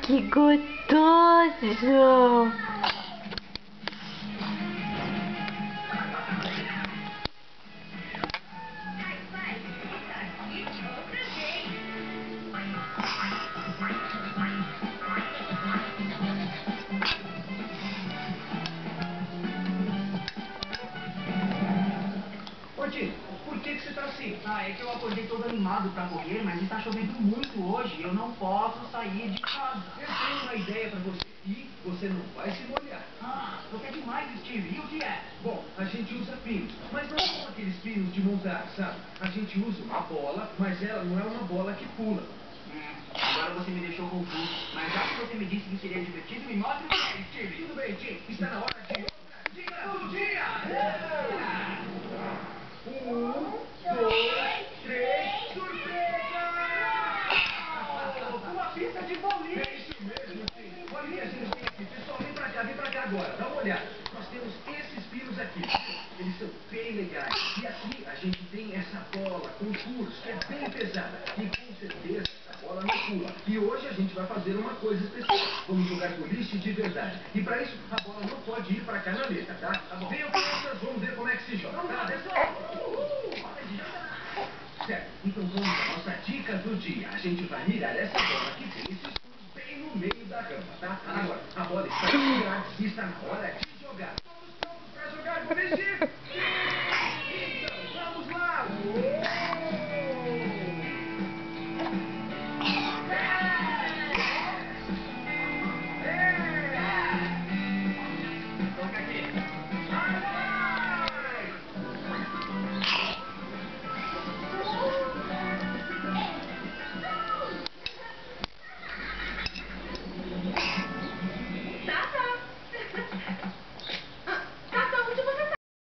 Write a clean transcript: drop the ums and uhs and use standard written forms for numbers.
Que gostoso! Ô tio, por que você tá assim? É que eu acordei todo animado pra correr, mas está chovendo muito hoje e eu não posso sair de casa. Eu tenho uma ideia pra você e você não vai se molhar. Você é demais, Steve. E o que é? Bom, a gente usa pinos, mas não são aqueles pinos de montar, sabe? A gente usa uma bola, mas ela não é uma bola que pula. Agora você me deixou confuso. Mas já que você me disse que seria divertido, me mostre o que é, Steve. Tudo bem, Tim. Está na hora de dica do dia! Uma pista de bolinha! É isso mesmo, Tim. Olha o que a gente tem aqui. Pessoal, vem pra cá agora. Dá uma olhada. Nós temos esses pinos aqui. Eles são bem legais. E aqui a gente tem essa bola com furos, que é bem pesada. E com certeza essa bola não pula. E hoje a gente vai fazer uma coisa especial. Vamos jogar boliche de verdade. E pra isso, a bola não pode ir pra canaleta, tá? Venham, crianças, vamos ver como é que se joga. Tá, pessoal? Certo, então vamos à nossa dica do dia. A gente vai mirar essa bola que tem esses furos bem no meio da rampa, tá? Agora, a bola está no lugar e está na hora de jogar. Todos prontos pra jogar boliche?